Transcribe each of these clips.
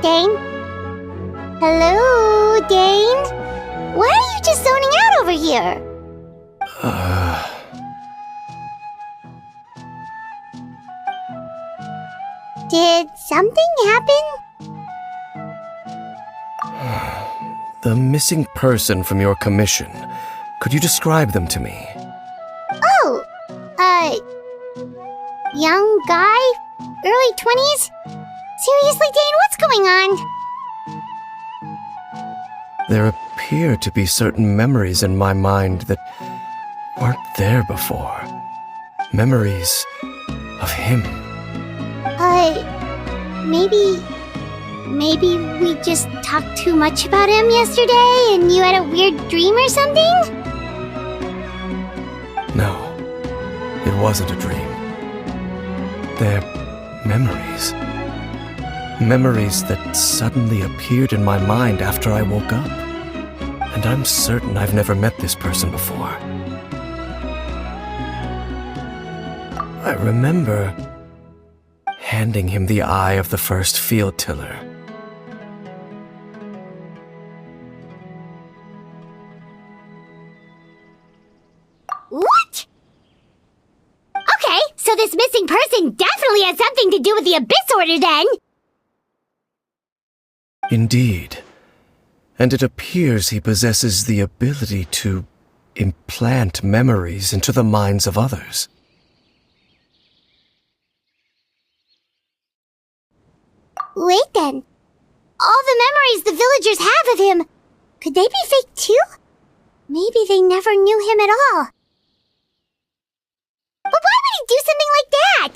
Dane? Hello, Dane? Why are you just zoning out over here? Did something happen? The missing person from your commission. Could you describe them to me? Oh, young guy? Early 20s? Seriously, Dane, what's going on? There appear to be certain memories in my mind that weren't there before. Memories of him. Maybe we just talked too much about him yesterday and you had a weird dream or something? No, it wasn't a dream. They're memories. Memories that suddenly appeared in my mind after I woke up. And I'm certain I've never met this person before. I remember handing him the eye of the first field tiller. What? Okay, so this missing person definitely has something to do with the Abyss Order then! Indeed. And it appears he possesses the ability to implant memories into the minds of others. Wait then. All the memories the villagers have of him, could they be fake too? Maybe they never knew him at all. But why would he do something like that?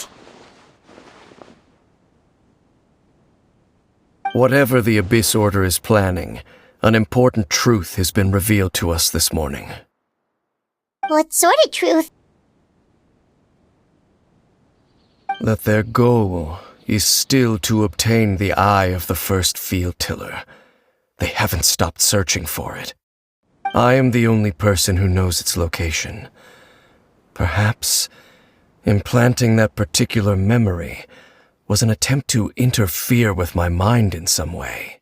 Whatever the Abyss Order is planning, an important truth has been revealed to us this morning. What sort of truth? That their goal is still to obtain the eye of the first field tiller. They haven't stopped searching for it. I am the only person who knows its location. Perhaps implanting that particular memory was an attempt to interfere with my mind in some way.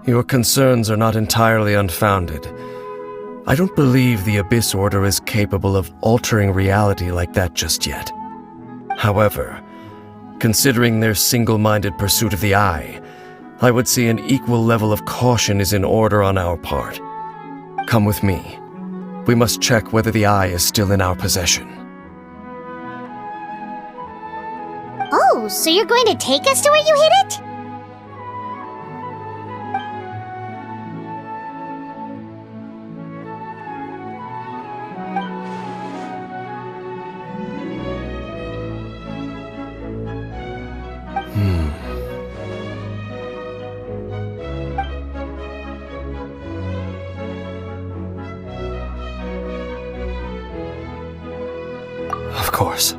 Your concerns are not entirely unfounded. I don't believe the Abyss Order is capable of altering reality like that just yet. However, considering their single-minded pursuit of the Eye, I would say an equal level of caution is in order on our part. Come with me. We must check whether the Eye is still in our possession. Oh, so you're going to take us to where you hid it? Of course.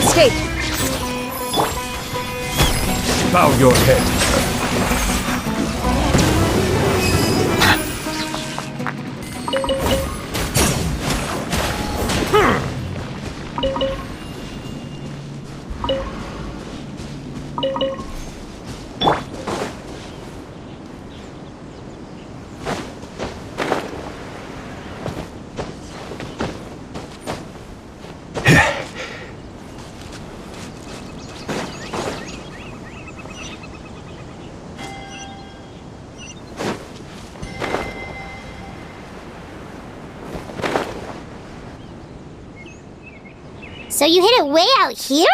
escape! Bow your head. So you hid it way out here?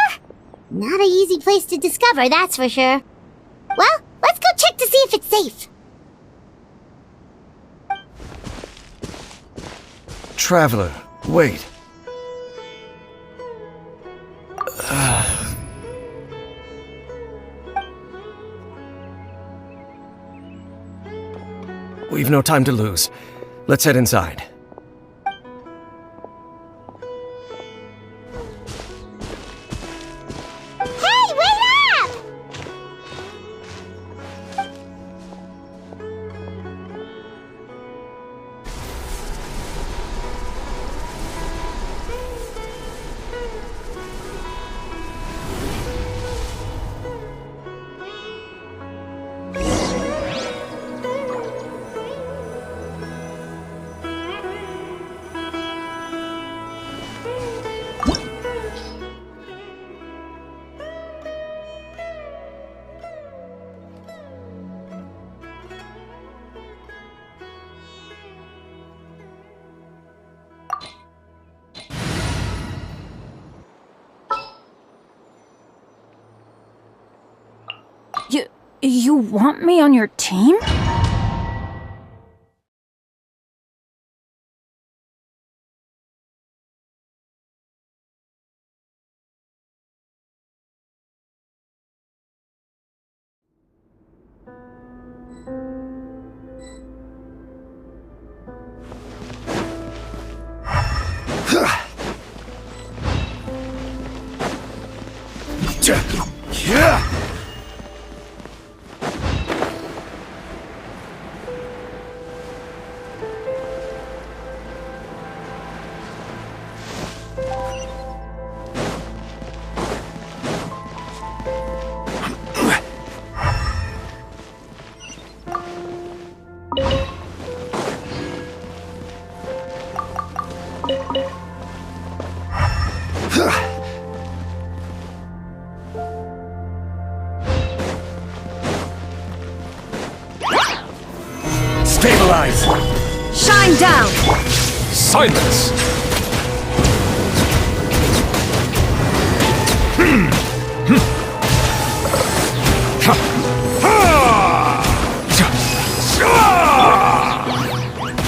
Not an easy place to discover, that's for sure. Well, let's go check to see if it's safe. Traveler, wait. We've no time to lose. Let's head inside. Hey, wait up! You want me on your team? Stabilize! Shine down! Silence!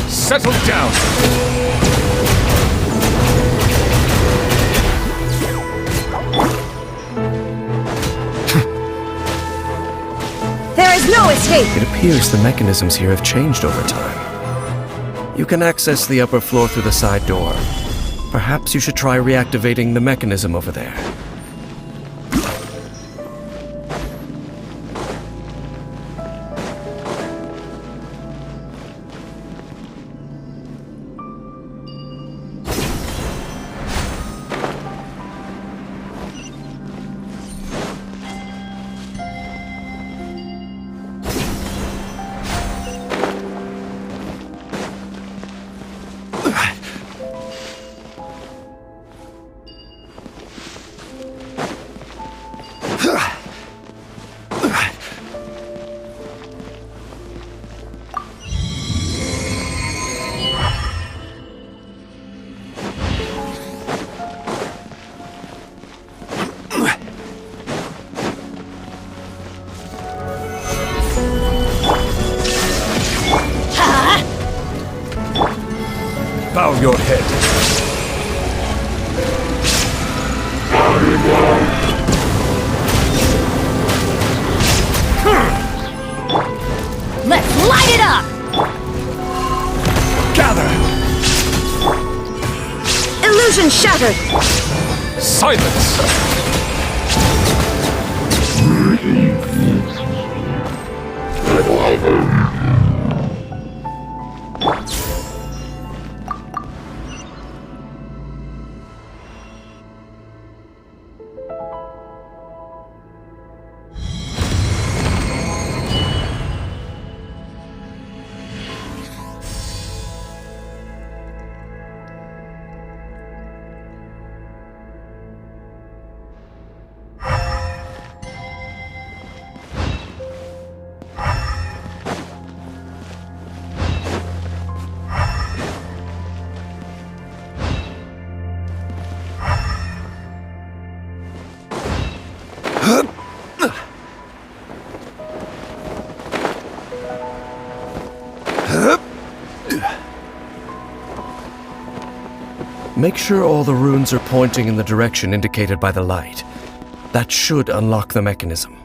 Settle down! There is no escape! It appears the mechanisms here have changed over time. You can access the upper floor through the side door. Perhaps you should try reactivating the mechanism over there. Bow your head. Let's light it up! Gather! Illusion shattered! Silence! Make sure all the runes are pointing in the direction indicated by the light. That should unlock the mechanism.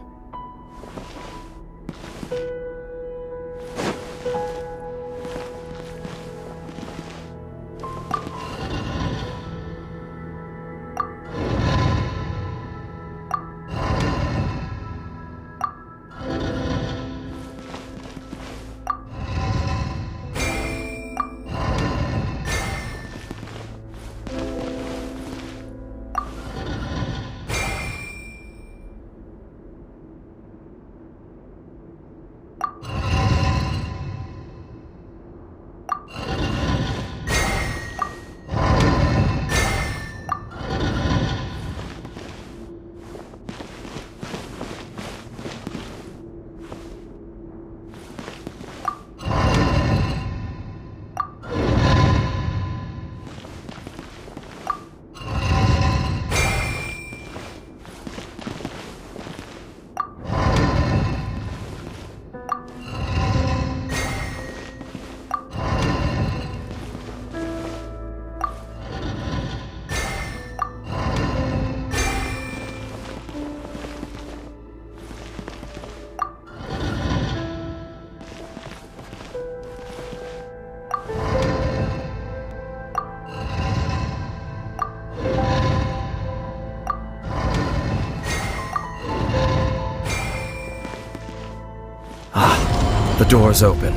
The door's open.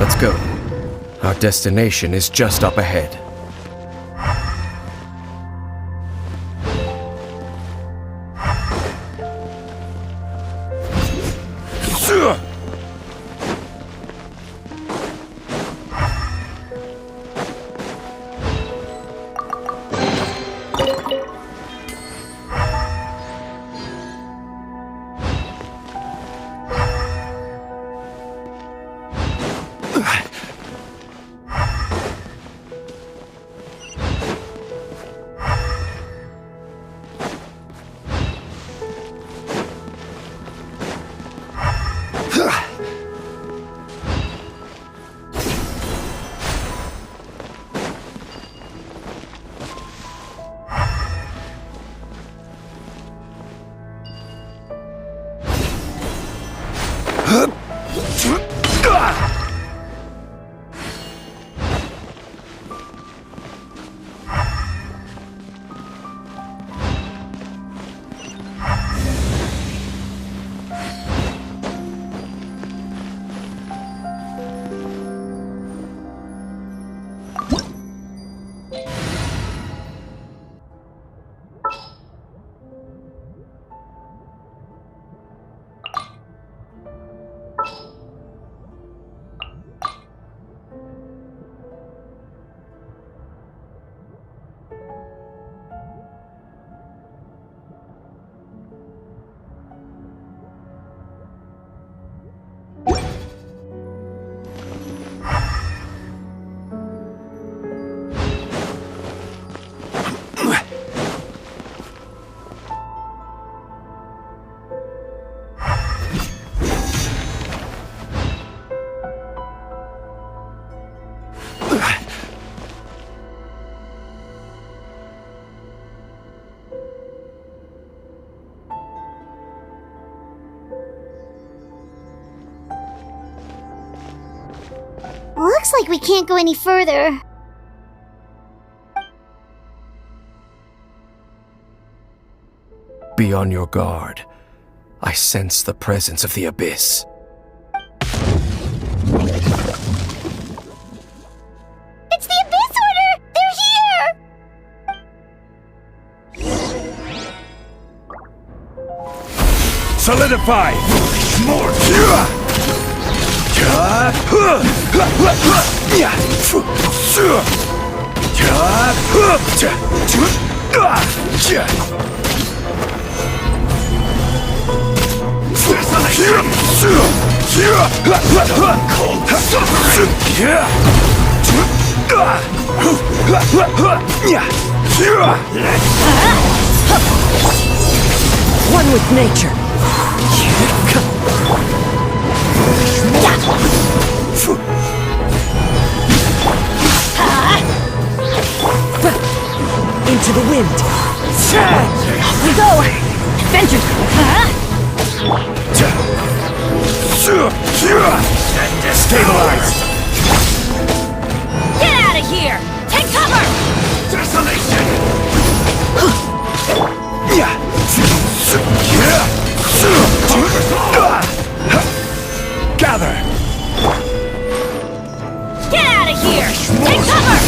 Let's go. Our destination is just up ahead. Looks like we can't go any further. Be on your guard. I sense the presence of the abyss. Solidify! More! One with nature. Into the wind. Off we go. Vengeance. Stabilize! Get out of here! Take cover! Desolation! Gather! Get out of here! Take cover!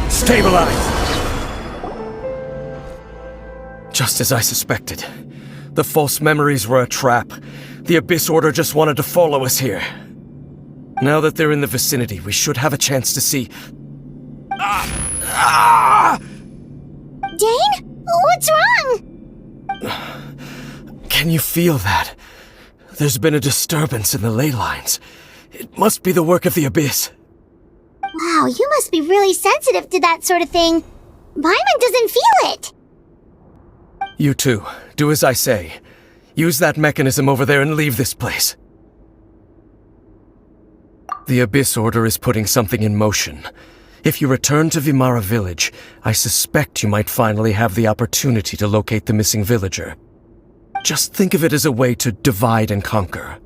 Stabilize! Just as I suspected. The false memories were a trap. The Abyss Order just wanted to follow us here. Now that they're in the vicinity, we should have a chance to see... Dane? What's wrong? Can you feel that? There's been a disturbance in the ley lines. It must be the work of the Abyss. Wow, you must be really sensitive to that sort of thing. Paimon doesn't feel it. You too. Do as I say. Use that mechanism over there and leave this place. The Abyss Order is putting something in motion. If you return to Vimara Village, I suspect you might finally have the opportunity to locate the missing villager. Just think of it as a way to divide and conquer.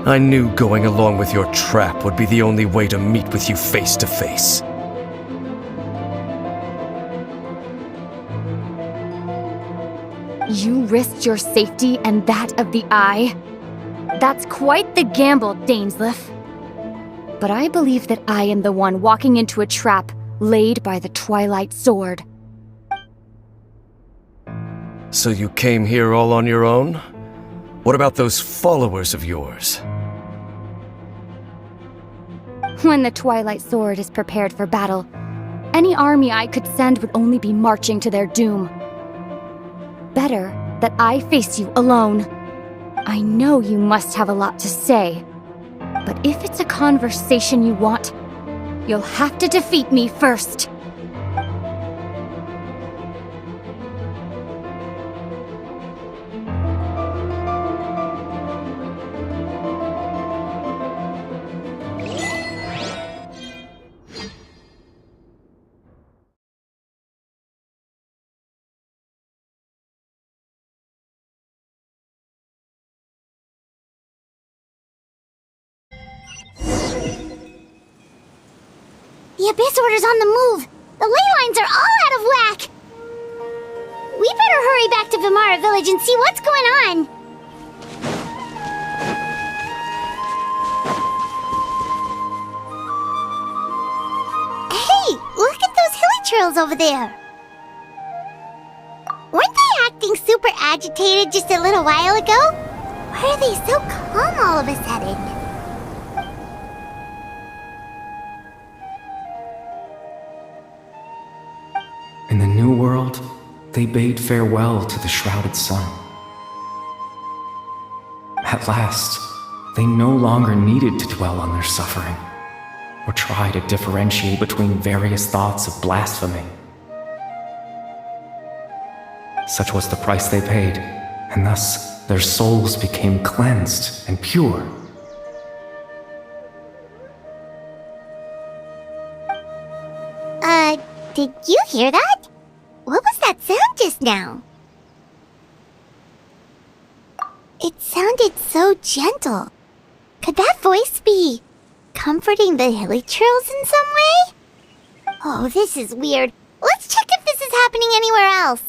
I knew going along with your trap would be the only way to meet with you face to face. You risked your safety and that of the Eye? That's quite the gamble, Dainsleif. But I believe that I am the one walking into a trap laid by the Twilight Sword. So you came here all on your own? What about those followers of yours? When the Twilight Sword is prepared for battle, any army I could send would only be marching to their doom. Better that I face you alone. I know you must have a lot to say, but if it's a conversation you want, you'll have to defeat me first. The Abyss Order's on the move. The ley lines are all out of whack. We better hurry back to Vimara Village and see what's going on. Hey, look at those hilly trails over there. Weren't they acting acting super agitated just a little while ago? Why are they so calm all of a sudden? In the new world, they bade farewell to the shrouded sun. At last, they no longer needed to dwell on their suffering, or try to differentiate between various thoughts of blasphemy. Such was the price they paid, and thus their souls became cleansed and pure. Did you hear that? What was that sound just now? It sounded so gentle. Could that voice be comforting the hilichurls in some way? Oh, this is weird. Let's check if this is happening anywhere else.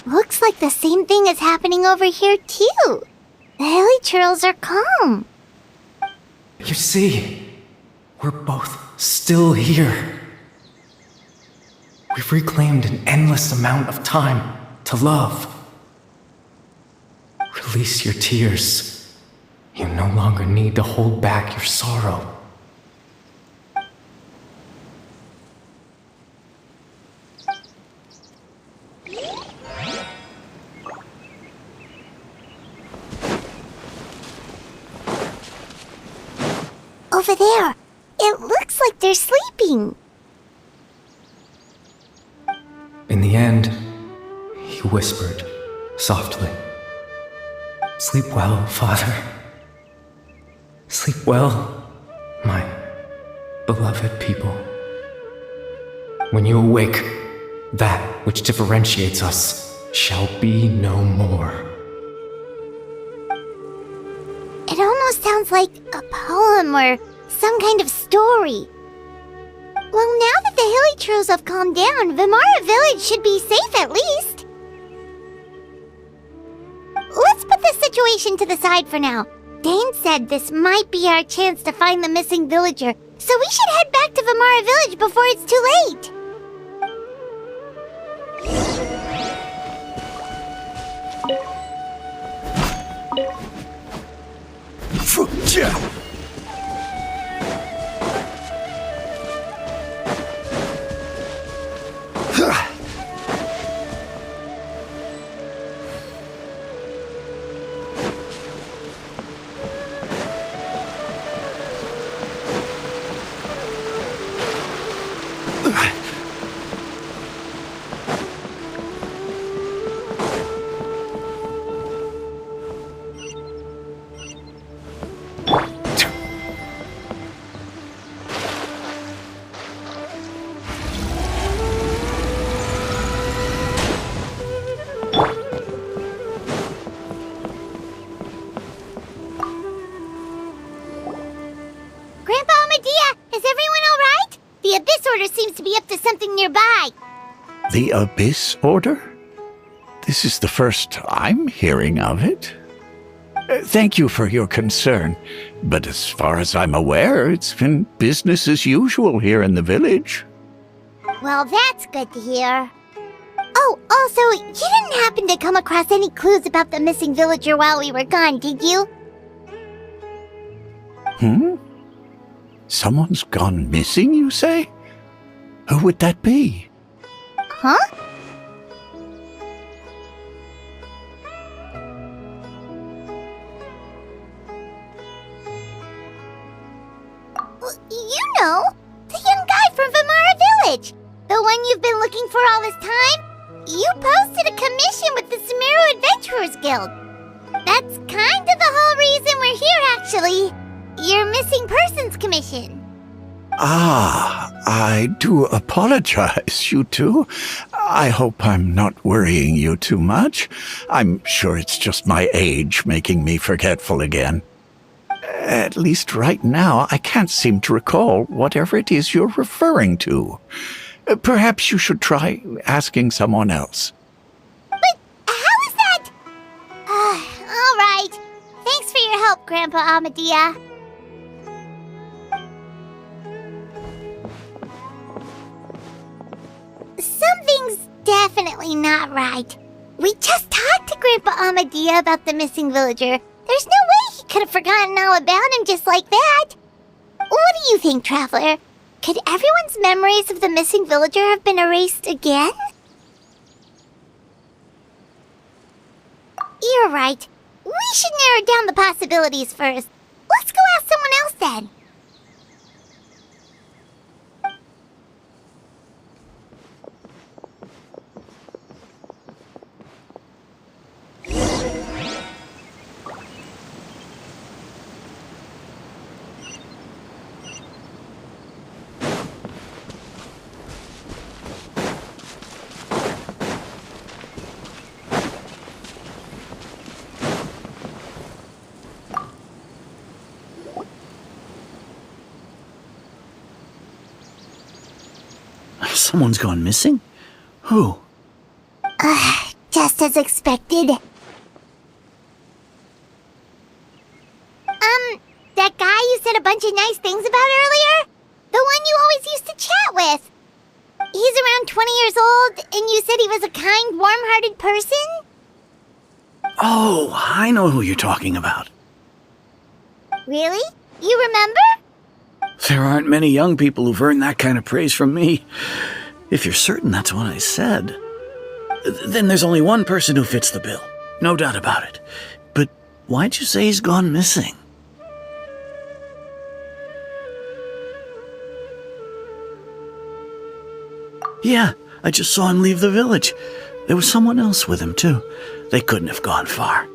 Looks like the same thing is happening over here too. The hilichurls are calm. You see, we're both still here. We've reclaimed an endless amount of time to love. Release your tears. You no longer need to hold back your sorrow. Over there. It looks like they're sleeping. In the end, he whispered softly, "Sleep well, Father. Sleep well, my beloved people. When you awake, that which differentiates us shall be no more." It almost sounds like a poem or some kind of story. Well, now that the hilichurls have calmed down, Vimara Village should be safe at least. Let's put this situation to the side for now. Dane said this might be our chance to find the missing villager, so we should head back to Vimara Village before it's too late. Grandpa Medea, is everyone all right? The Abyss Order seems to be up to something nearby. The Abyss Order? This is the first I'm hearing of it. Thank you for your concern, but as far as I'm aware, it's been business as usual here in the village. Well, that's good to hear. Oh, also, you didn't happen to come across any clues about the missing villager while we were gone, did you? Someone's gone missing, you say? Who would that be? Huh? You know, the young guy from Vimara Village. The one you've been looking for all this time. You posted a commission with the Sumeru Adventurers Guild. That's kind of the whole reason we're here, actually. Your missing persons commission. Ah, I do apologize, you two. I hope I'm not worrying you too much. I'm sure it's just my age making me forgetful again. At least right now, I can't seem to recall whatever it is you're referring to. Perhaps you should try asking someone else. But how is that? All right. Thanks for your help, Grandpa Amadea. Something's definitely not right. We just talked to Grandpa Amadea about the missing villager. There's no way he could have forgotten all about him just like that. What do you think, Traveler? Could everyone's memories of the missing villager have been erased again? You're right. We should narrow down the possibilities first. Let's go ask someone else then. Someone's gone missing? Who? Just as expected. That guy you said a bunch of nice things about earlier? The one you always used to chat with. He's around 20 years old, and you said he was a kind, warm-hearted person? Oh, I know who you're talking about. Really? You remember? There aren't many young people who've earned that kind of praise from me. If you're certain that's what I said, then there's only one person who fits the bill. No doubt about it. But why'd you say he's gone missing? Yeah, I just saw him leave the village. There was someone else with him, too. They couldn't have gone far.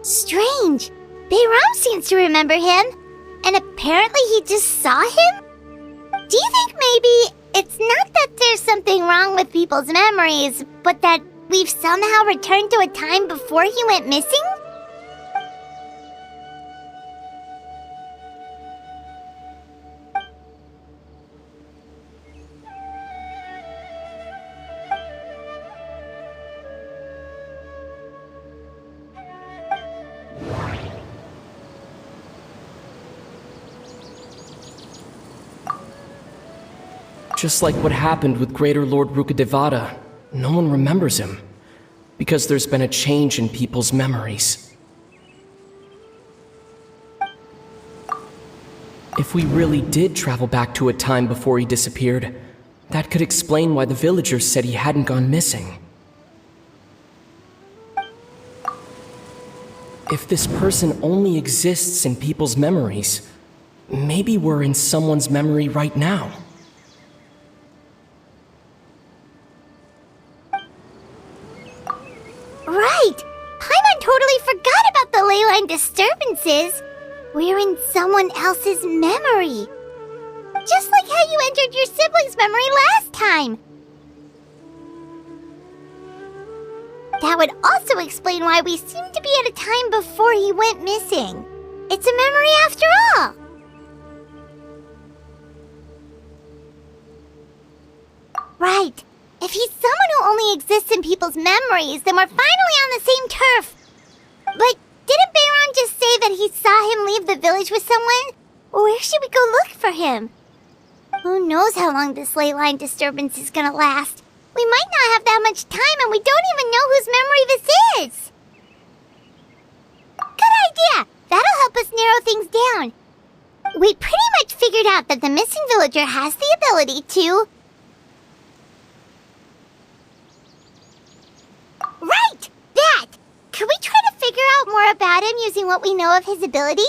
Strange. Bayram seems to remember him, and apparently he just saw him? Do you think maybe it's not that there's something wrong with people's memories, but that we've somehow returned to a time before he went missing? Just like what happened with Greater Lord Rukadevada, no one remembers him, because there's been a change in people's memories. If we really did travel back to a time before he disappeared, that could explain why the villagers said he hadn't gone missing. If this person only exists in people's memories, maybe we're in someone's memory right now. Right! Paimon totally forgot about the ley line disturbances. We're in someone else's memory. Just like how you entered your sibling's memory last time. That would also explain why we seem to be at a time before he went missing. It's a memory after all. Right. If he's someone who only exists in people's memories, then we're finally on the same turf. But didn't Bayron just say that he saw him leave the village with someone? Where should we go look for him? Who knows how long this ley line disturbance is gonna last? We might not have that much time, and we don't even know whose memory this is. Good idea! That'll help us narrow things down. We pretty much figured out that the missing villager has the ability to... Right! That! Could we try to figure out more about him using what we know of his ability?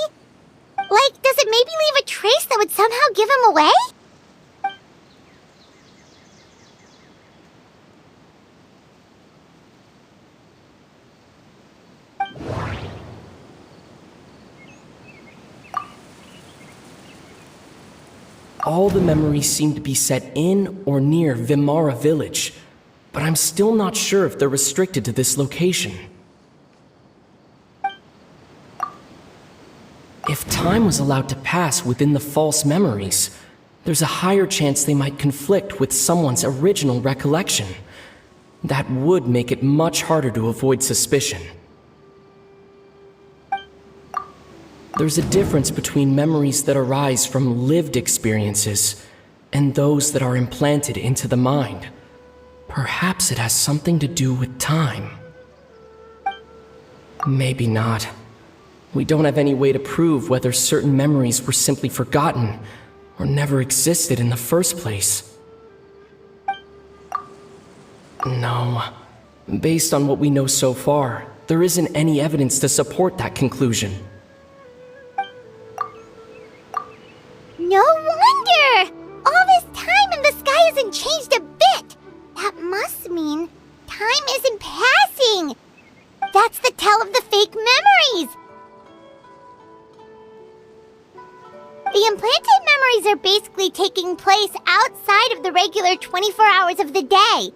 Like, does it maybe leave a trace that would somehow give him away? All the memories seem to be set in or near Vimara village, but I'm still not sure if they're restricted to this location. If time was allowed to pass within the false memories, there's a higher chance they might conflict with someone's original recollection. That would make it much harder to avoid suspicion. There's a difference between memories that arise from lived experiences and those that are implanted into the mind. Perhaps it has something to do with time. Maybe not. We don't have any way to prove whether certain memories were simply forgotten or never existed in the first place. No. Based on what we know so far, there isn't any evidence to support that conclusion. No wonder! All this time and the sky hasn't changed a bit! That must mean time isn't passing! That's the tell of the fake memories! The implanted memories are basically taking place outside of the regular 24 hours of the day.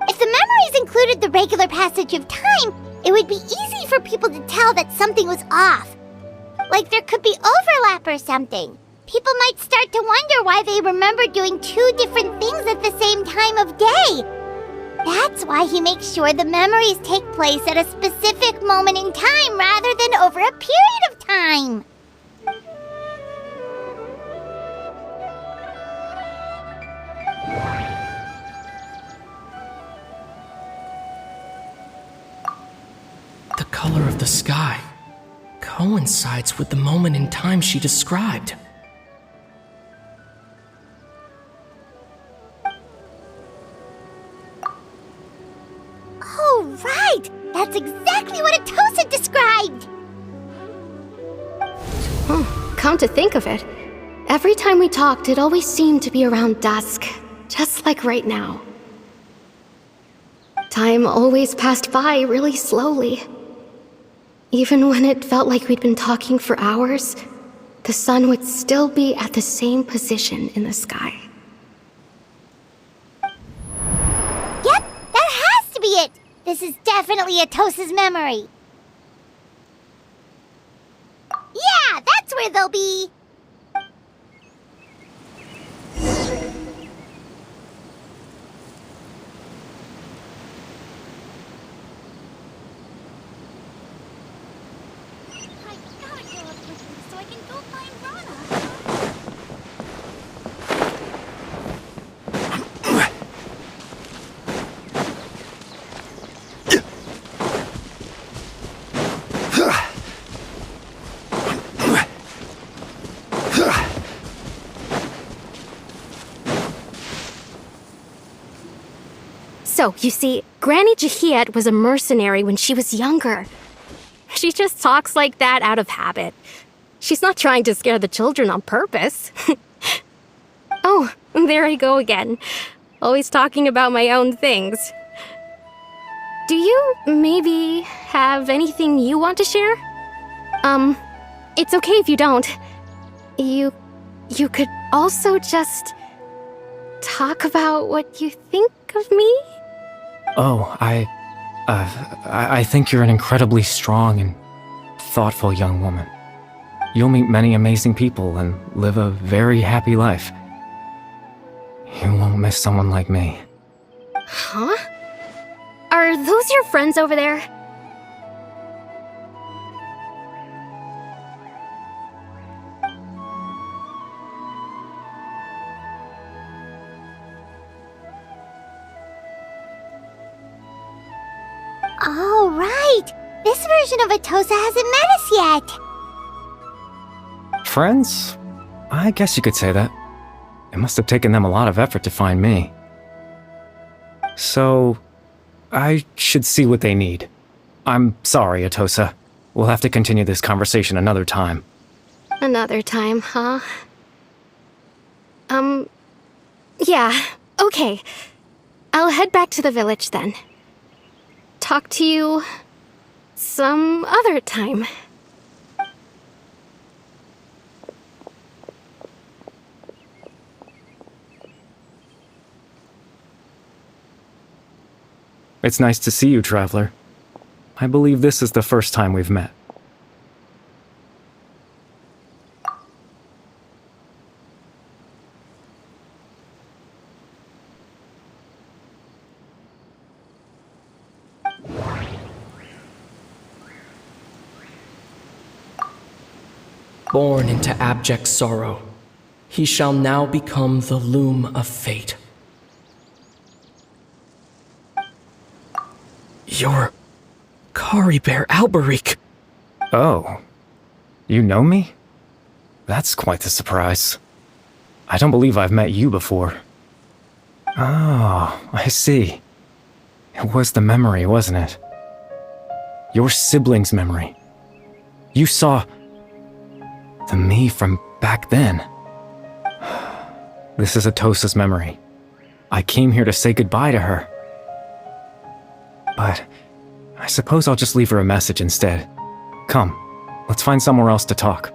If the memories included the regular passage of time, it would be easy for people to tell that something was off. Like there could be overlap or something. People might start to wonder why they remember doing two different things at the same time of day. That's why he makes sure the memories take place at a specific moment in time rather than over a period of time. The color of the sky coincides with the moment in time she described. Oh, right! That's exactly what Atosa described! Come to think of it, every time we talked, it always seemed to be around dusk, just like right now. Time always passed by really slowly. Even when it felt like we'd been talking for hours, the sun would still be at the same position in the sky. Yep, that has to be it! This is definitely Atosa's memory. Yeah, that's where they'll be! So I can go find Rana. So, you see, Granny Jahiet was a mercenary when she was younger. She just talks like that out of habit. She's not trying to scare the children on purpose. Oh, there I go again. Always talking about my own things. Do you maybe have anything you want to share? It's okay if you don't. You could also just talk about what you think of me? Oh, I think you're an incredibly strong and thoughtful young woman. You'll meet many amazing people and live a very happy life. You won't miss someone like me. Huh? Are those your friends over there? Oh, right! This version of Atosa hasn't met us yet! Friends? I guess you could say that. It must have taken them a lot of effort to find me. So, I should see what they need. I'm sorry, Atosa. We'll have to continue this conversation another time. Another time, huh? Yeah, okay. I'll head back to the village then. Talk to you some other time. It's nice to see you, traveler. I believe this is the first time we've met. Born into abject sorrow, he shall now become the loom of fate. You're Kari Bear Alberic. Oh. You know me? That's quite the surprise. I don't believe I've met you before. Oh, I see. It was the memory, wasn't it? Your sibling's memory. You saw the me from back then. This is Atosa's memory. I came here to say goodbye to her. But I suppose I'll just leave her a message instead. Come, let's find somewhere else to talk.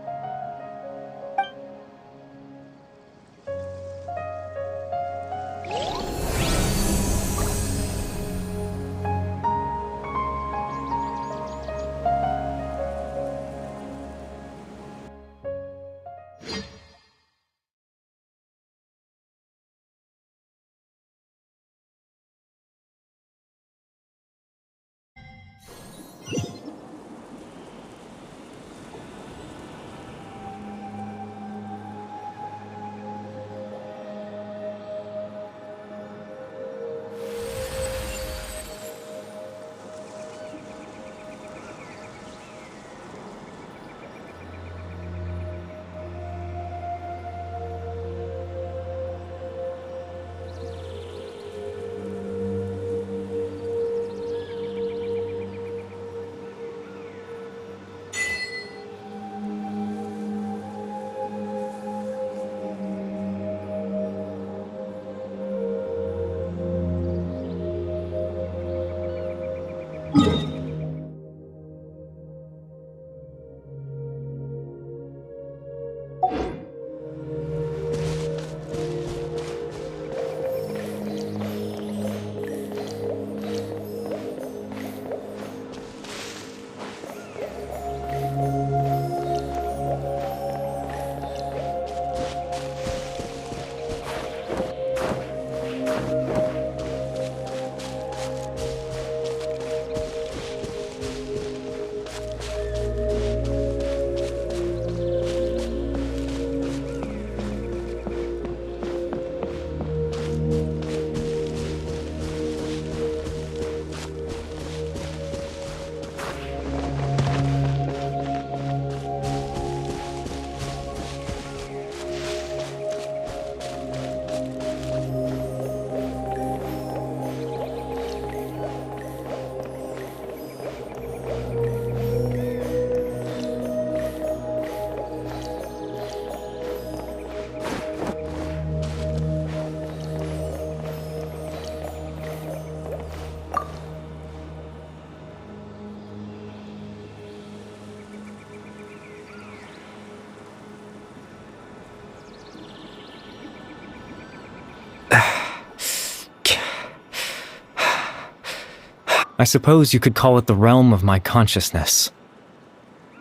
I suppose you could call it the realm of my consciousness.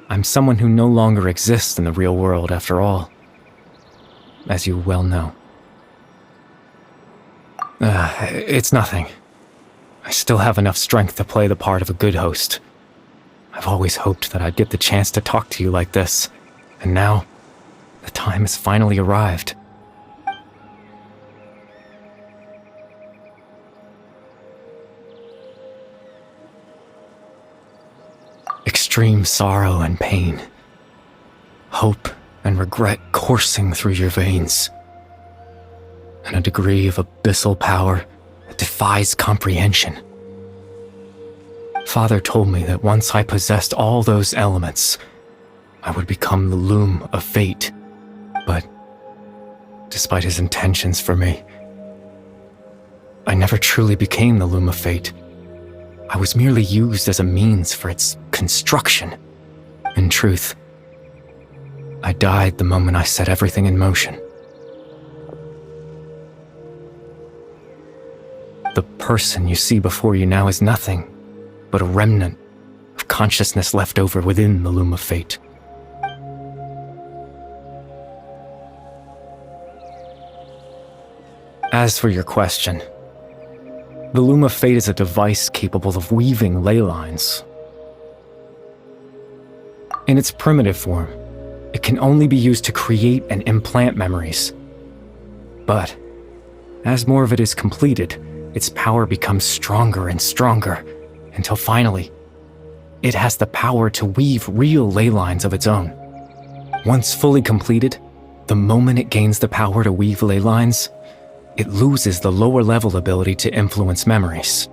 I'm someone who no longer exists in the real world, after all, as you well know. It's nothing. I still have enough strength to play the part of a good host. I've always hoped that I'd get the chance to talk to you like this, and now, the time has finally arrived. Extreme sorrow and pain, hope and regret coursing through your veins, and a degree of abyssal power that defies comprehension. Father told me that once I possessed all those elements, I would become the loom of fate. But despite his intentions for me, I never truly became the loom of fate. I was merely used as a means for its construction. In truth, I died the moment I set everything in motion. The person you see before you now is nothing but a remnant of consciousness left over within the loom of fate. As for your question, the loom of fate is a device capable of weaving ley lines. In its primitive form, it can only be used to create and implant memories. But as more of it is completed, its power becomes stronger and stronger, until finally, it has the power to weave real ley lines of its own. Once fully completed, the moment it gains the power to weave ley lines, it loses the lower-level ability to influence memories.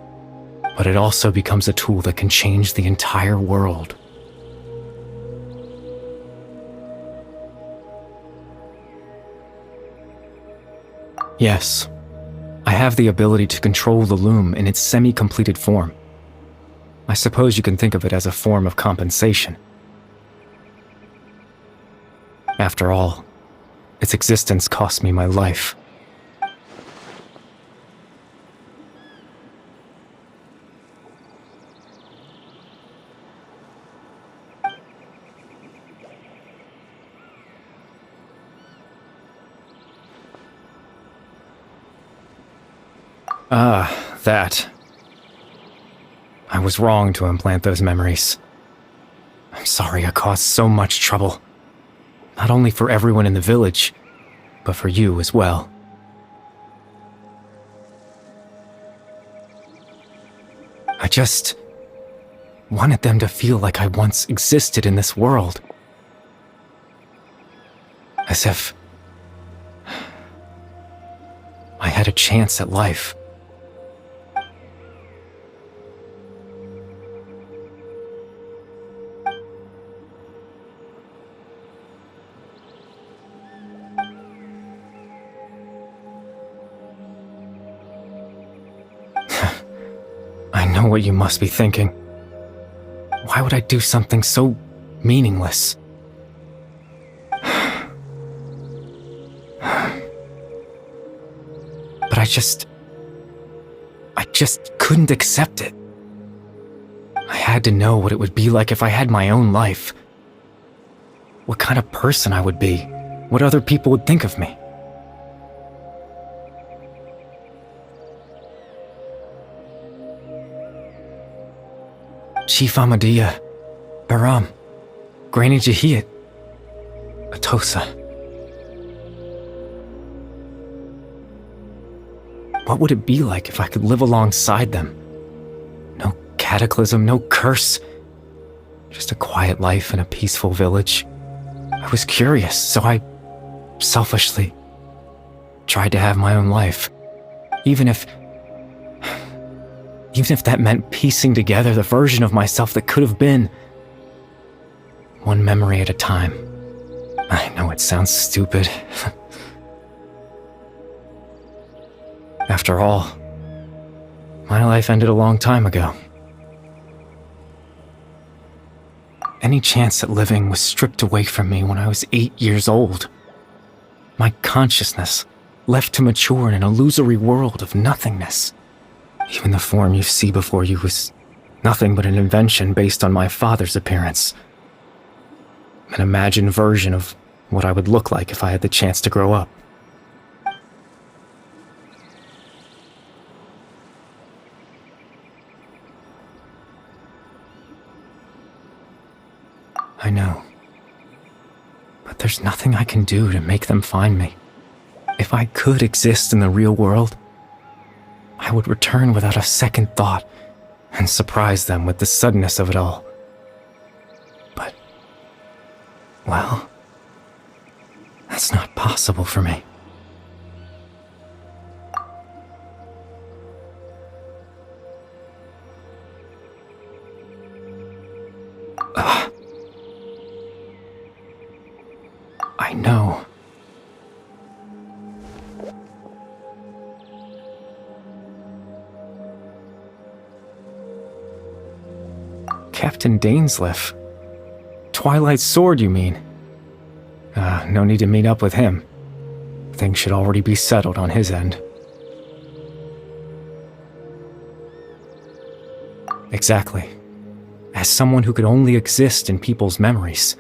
But it also becomes a tool that can change the entire world. Yes, I have the ability to control the loom in its semi-completed form. I suppose you can think of it as a form of compensation. After all, its existence cost me my life. That. I was wrong to implant those memories. I'm sorry I caused so much trouble. Not only for everyone in the village, but for you as well. I just wanted them to feel like I once existed in this world. As if I had a chance at life. I know what you must be thinking. Why would I do something so meaningless? But I just couldn't accept it. I had to know what it would be like if I had my own life. What kind of person I would be. What other people would think of me. Chief Ahmadiyya, Baram, Granny Jahiyat, Atosa. What would it be like if I could live alongside them? No cataclysm, no curse. Just a quiet life in a peaceful village. I was curious, so I selfishly tried to have my own life. Even if that meant piecing together the version of myself that could have been. One memory at a time. I know it sounds stupid. After all, my life ended a long time ago. Any chance at living was stripped away from me when I was 8 years old. My consciousness left to mature in an illusory world of nothingness. Even the form you see before you was nothing but an invention based on my father's appearance. An imagined version of what I would look like if I had the chance to grow up. I know. But there's nothing I can do to make them find me. If I could exist in the real world, I would return without a second thought and surprise them with the suddenness of it all. But, well, that's not possible for me. I know. Captain Dainsleif. Twilight's sword, you mean? No need to meet up with him. Things should already be settled on his end. Exactly. As someone who could only exist in people's memories,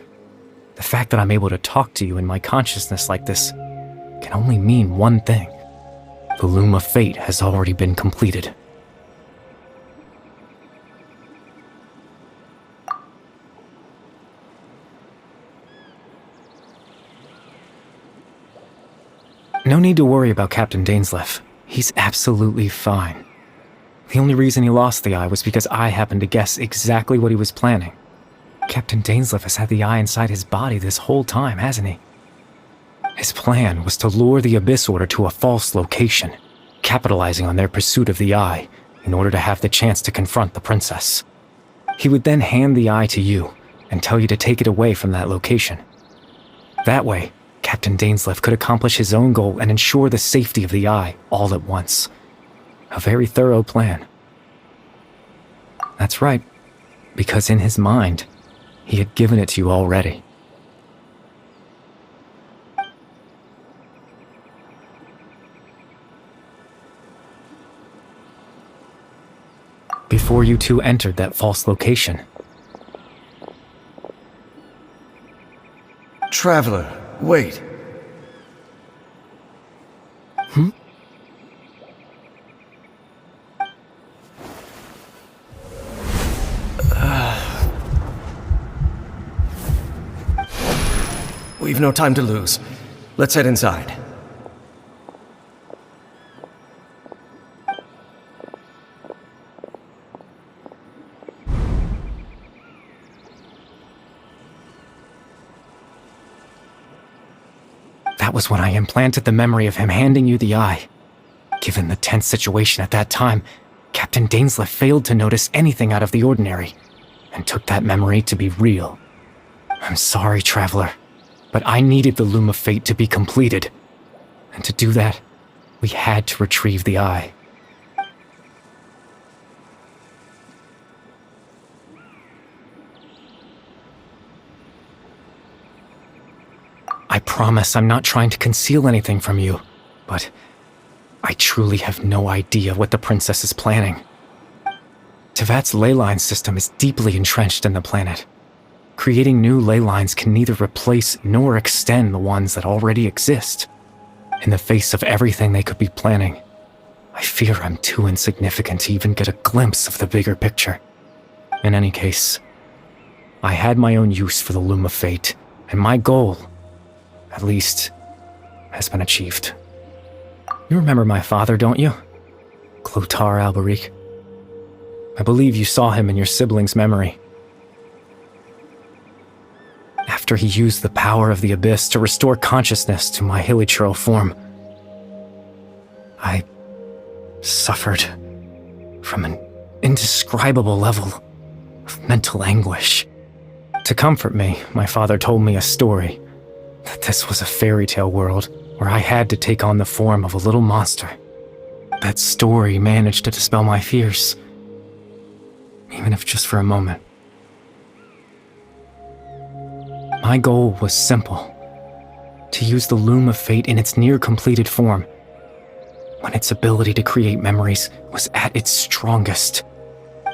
the fact that I'm able to talk to you in my consciousness like this can only mean one thing. The loom of fate has already been completed. No need to worry about Captain Dainsleif. He's absolutely fine. The only reason he lost the eye was because I happened to guess exactly what he was planning. Captain Dainsleif has had the eye inside his body this whole time, hasn't he? His plan was to lure the Abyss Order to a false location, capitalizing on their pursuit of the eye in order to have the chance to confront the princess. He would then hand the eye to you and tell you to take it away from that location. That way, Captain Dainsleif could accomplish his own goal and ensure the safety of the eye all at once. A very thorough plan. That's right, because in his mind, he had given it to you already. Before you two entered that false location. Traveler, wait. We've no time to lose. Let's head inside. That was when I implanted the memory of him handing you the eye. Given the tense situation at that time, Captain Dainsleif failed to notice anything out of the ordinary, and took that memory to be real. I'm sorry, Traveler, but I needed the Loom of Fate to be completed. And to do that, we had to retrieve the eye. I promise I'm not trying to conceal anything from you, but I truly have no idea what the princess is planning. Tevat's ley line system is deeply entrenched in the planet. Creating new ley lines can neither replace nor extend the ones that already exist. In the face of everything they could be planning, I fear I'm too insignificant to even get a glimpse of the bigger picture. In any case, I had my own use for the Loom of Fate, and my goal, at least, has been achieved. You remember my father, don't you? Clotar Alberic. I believe you saw him in your sibling's memory. After he used the power of the Abyss to restore consciousness to my hilichurl form, I suffered from an indescribable level of mental anguish. To comfort me, my father told me a story, that this was a fairy tale world where I had to take on the form of a little monster. That story managed to dispel my fears, even if just for a moment. My goal was simple: to use the Loom of Fate in its near-completed form, when its ability to create memories was at its strongest,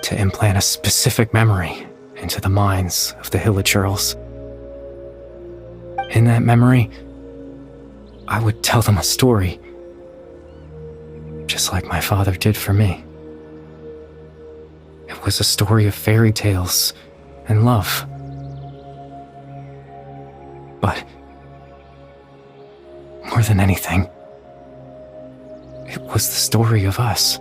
to implant a specific memory into the minds of the hilichurls. In that memory, I would tell them a story, just like my father did for me. It was a story of fairy tales and love. But more than anything, it was the story of us.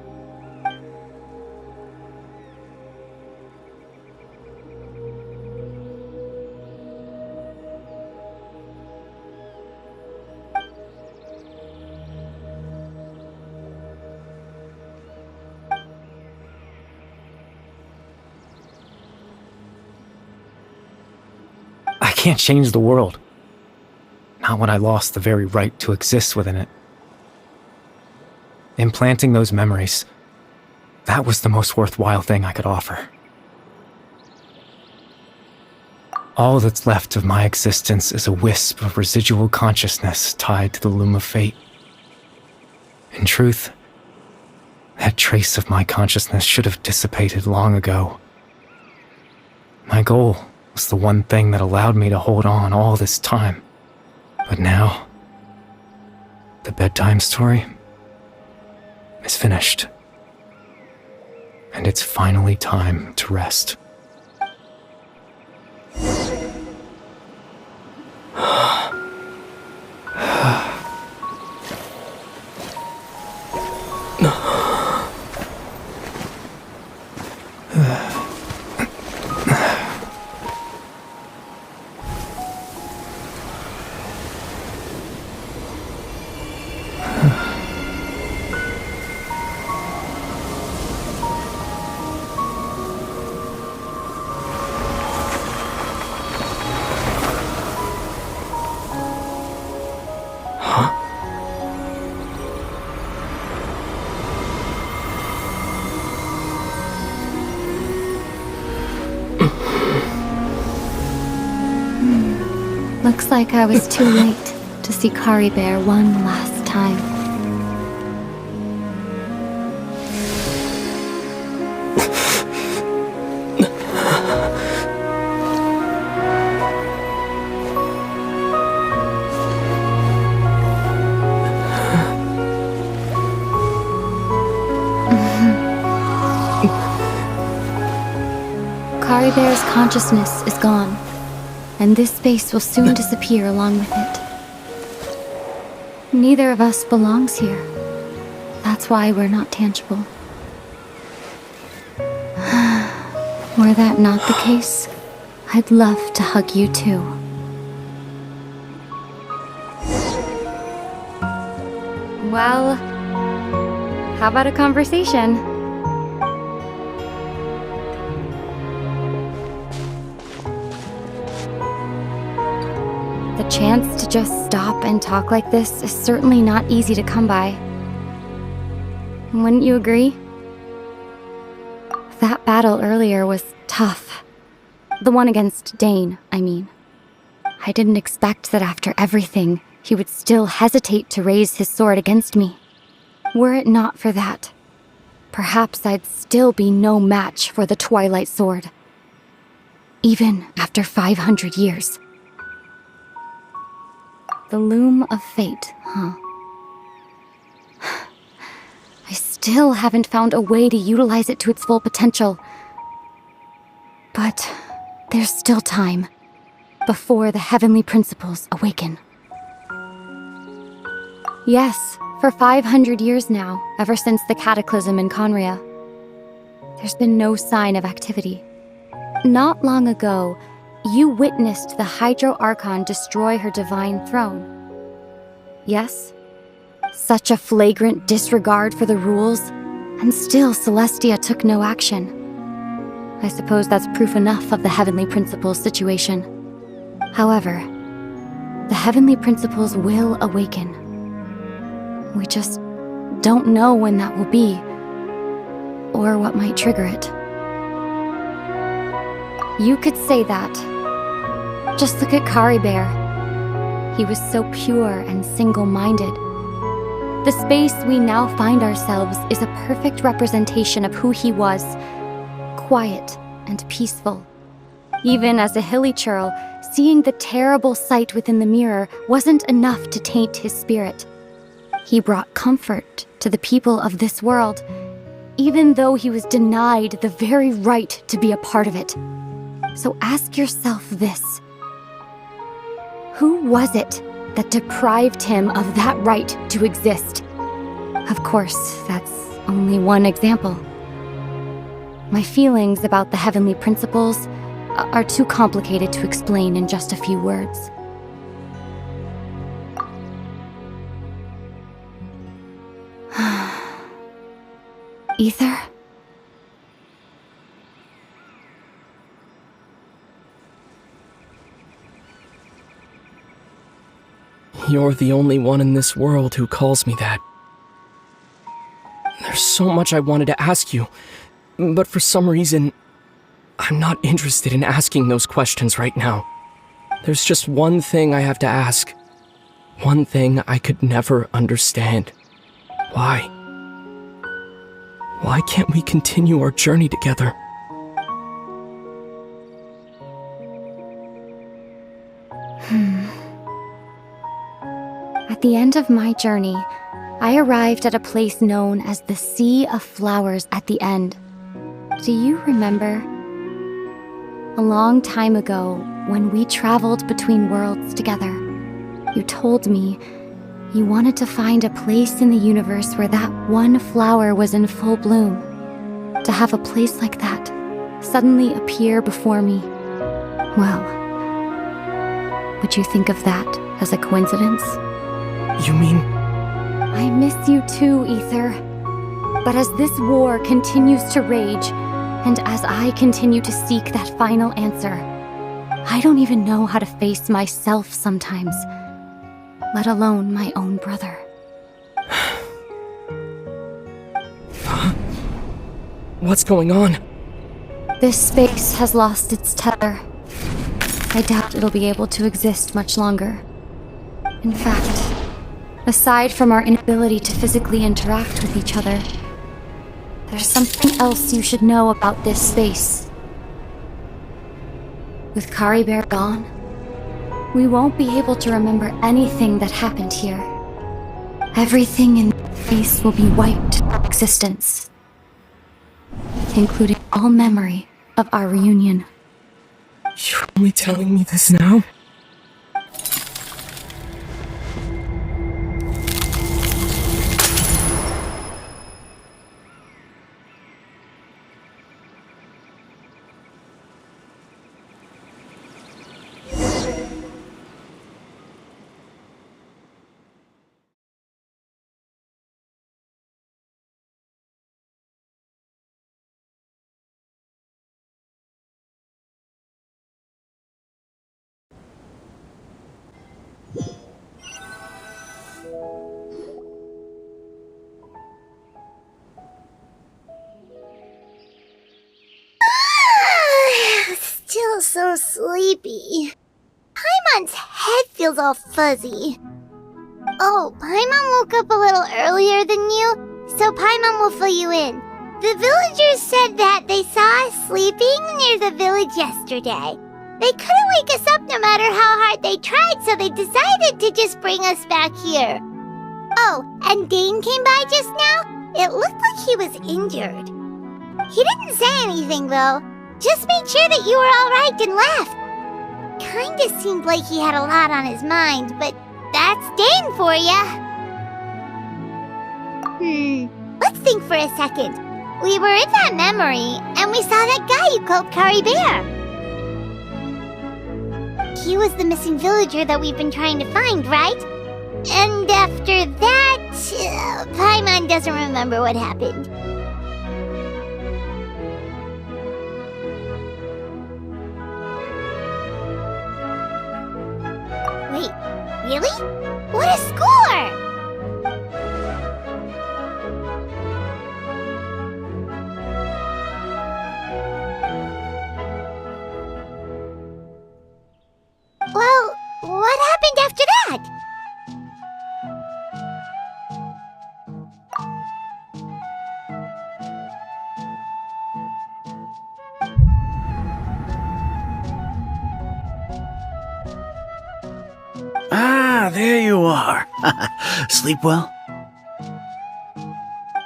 I can't change the world. Not when I lost the very right to exist within it. Implanting those memories, that was the most worthwhile thing I could offer. All that's left of my existence is a wisp of residual consciousness tied to the Loom of Fate. In truth, That trace of my consciousness should have dissipated long ago. My goal was the one thing that allowed me to hold on all this time. But now, the bedtime story is finished. And it's finally time to rest. Looks like I was too late to see Kari Bear one last time. Kari Bear's consciousness is gone, and this space will soon disappear along with it. Neither of us belongs here. That's why we're not tangible. Were that not the case, I'd love to hug you too. Well, how about a conversation? The chance to just stop and talk like this is certainly not easy to come by. Wouldn't you agree? That battle earlier was tough. The one against Dane, I mean. I didn't expect that after everything, he would still hesitate to raise his sword against me. Were it not for that, perhaps I'd still be no match for the Twilight Sword. Even after 500 years. The loom of fate, huh? I still haven't found a way to utilize it to its full potential. But there's still time before the heavenly principles awaken. Yes, for 500 years now, ever since the cataclysm in Conria, there's been no sign of activity. Not long ago, you witnessed the Hydro Archon destroy her divine throne. Yes? Such a flagrant disregard for the rules, and still Celestia took no action. I suppose that's proof enough of the Heavenly Principles situation. However, the Heavenly Principles will awaken. We just don't know when that will be, or what might trigger it. You could say that. Just look at Kari Bear. He was so pure and single-minded. The space we now find ourselves is a perfect representation of who he was. Quiet and peaceful. Even as a hilly churl, seeing the terrible sight within the mirror wasn't enough to taint his spirit. He brought comfort to the people of this world, even though he was denied the very right to be a part of it. So ask yourself this. Who was it that deprived him of that right to exist? Of course, that's only one example. My feelings about the heavenly principles are too complicated to explain in just a few words. Ether? You're the only one in this world who calls me that. There's so much I wanted to ask you, but for some reason, I'm not interested in asking those questions right now. There's just one thing I have to ask. One thing I could never understand. Why? Why can't we continue our journey together? At the end of my journey, I arrived at a place known as the Sea of Flowers at the end. Do you remember? A long time ago, when we traveled between worlds together, you told me you wanted to find a place in the universe where that one flower was in full bloom. To have a place like that suddenly appear before me, well, would you think of that as a coincidence? You mean... I miss you too, Ether. But as this war continues to rage, and as I continue to seek that final answer, I don't even know how to face myself sometimes, let alone my own brother. What's going on? This space has lost its tether. I doubt it'll be able to exist much longer. In fact, aside from our inability to physically interact with each other, there's something else you should know about this space. With Kari Bear gone, we won't be able to remember anything that happened here. Everything in this space will be wiped from existence, including all memory of our reunion. You're only telling me this now? Still so sleepy. Paimon's head feels all fuzzy. Oh, Paimon woke up a little earlier than you, so Paimon will fill you in. The villagers said that they saw us sleeping near the village yesterday. They couldn't wake us up no matter how hard they tried, so they decided to just bring us back here. Oh, and Dane came by just now. It looked like he was injured. He didn't say anything, though. Just made sure that you were alright and left. Kinda seemed like he had a lot on his mind, but that's Dane for ya. Let's think for a second. We were in that memory, and we saw that guy you called Kari Bear. He was the missing villager that we've been trying to find, right? And after that, Paimon doesn't remember what happened. Wait, really? What a score! Well, what happened after that? Ah, there you are. Sleep well?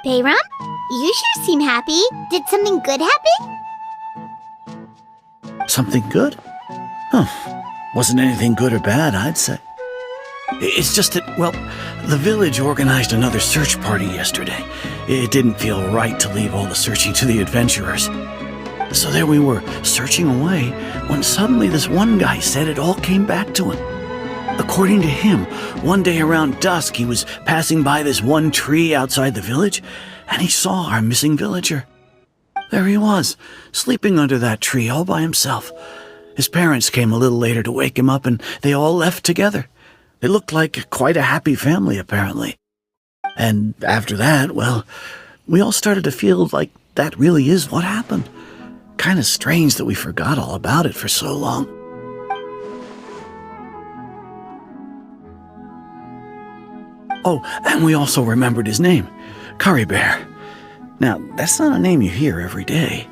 Bayram, you sure seem happy. Did something good happen? Something good? Huh. Wasn't anything good or bad, I'd say. It's just that, well, the village organized another search party yesterday. It didn't feel right to leave all the searching to the adventurers. So there we were, searching away, when suddenly this one guy said it all came back to him. According to him, one day around dusk, he was passing by this one tree outside the village, and he saw our missing villager. There he was, sleeping under that tree all by himself. His parents came a little later to wake him up, and they all left together. They looked like quite a happy family, apparently. And after that, well, we all started to feel like that really is what happened. Kind of strange that we forgot all about it for so long. Oh, and we also remembered his name, Kari Bear. Now, that's not a name you hear every day.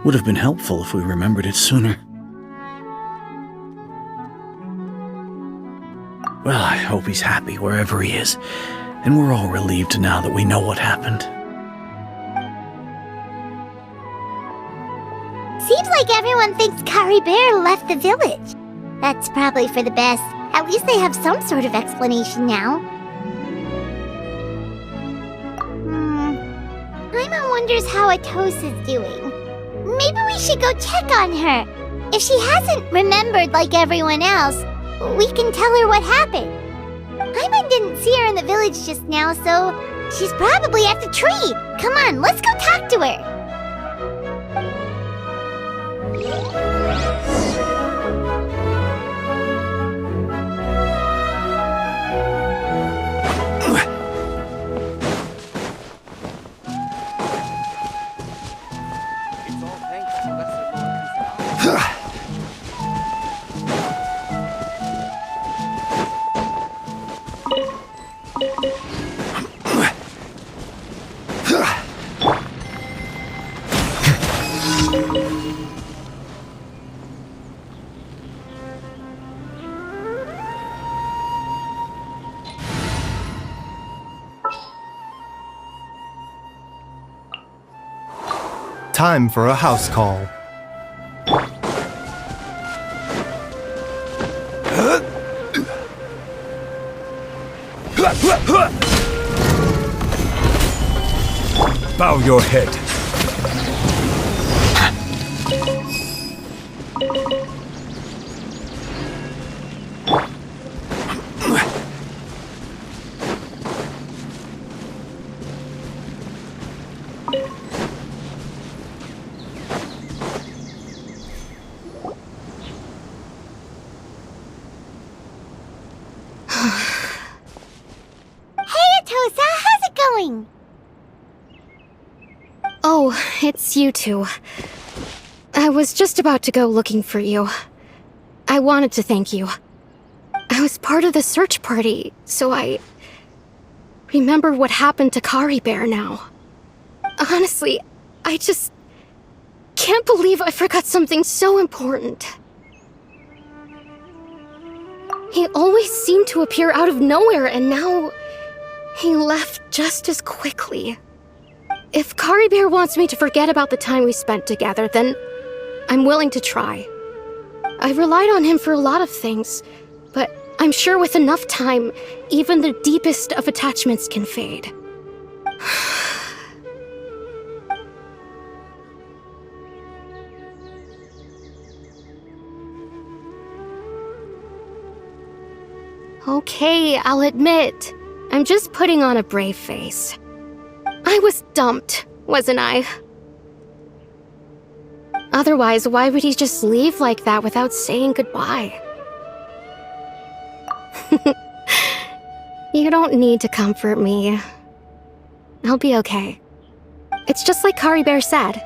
Would have been helpful if we remembered it sooner. Well, I hope he's happy wherever he is, and we're all relieved now that we know what happened. Seems like everyone thinks Kari Bear left the village. That's probably for the best. At least they have some sort of explanation now. Paimon wonders how Atosa's doing. Maybe we should go check on her. If she hasn't remembered like everyone else, we can tell her what happened. Paimon didn't see her in the village just now, so she's probably at the tree. Come on, let's go talk to her. Time for a house call. Bow your head. Oh, it's you two. I was just about to go looking for you. I wanted to thank you. I was part of the search party, so I remember what happened to Kari Bear now. Honestly, I just can't believe I forgot something so important. He always seemed to appear out of nowhere, and now he left just as quickly. If Kari Bear wants me to forget about the time we spent together, then I'm willing to try. I relied on him for a lot of things, but I'm sure with enough time, even the deepest of attachments can fade. Okay, I'll admit, I'm just putting on a brave face. I was dumped, wasn't I? Otherwise, why would he just leave like that without saying goodbye? You don't need to comfort me. I'll be okay. It's just like Kari Bear said.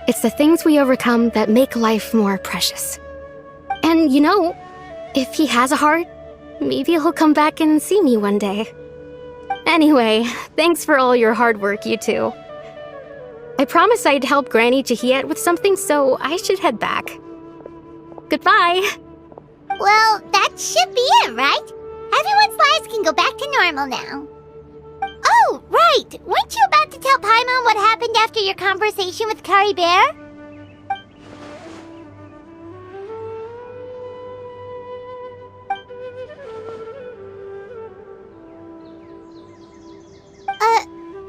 It's the things we overcome that make life more precious. And you know, if he has a heart, maybe he'll come back and see me one day. Anyway, thanks for all your hard work, you two. I promised I'd help Granny Jahiet with something, so I should head back. Goodbye! Well, that should be it, right? Everyone's lives can go back to normal now. Oh, right! Weren't you about to tell Paimon what happened after your conversation with Kari Bear?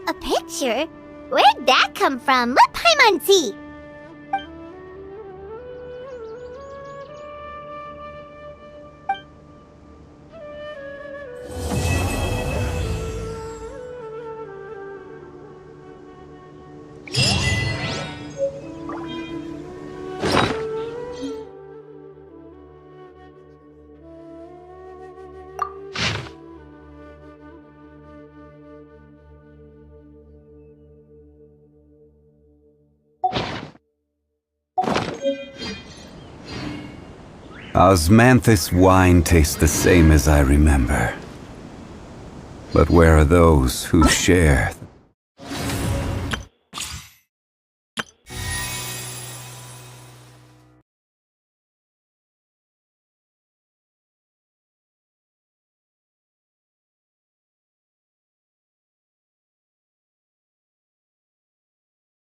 A picture? Where'd that come from? Let Paimon see! Osmanthus wine tastes the same as I remember. But where are those who share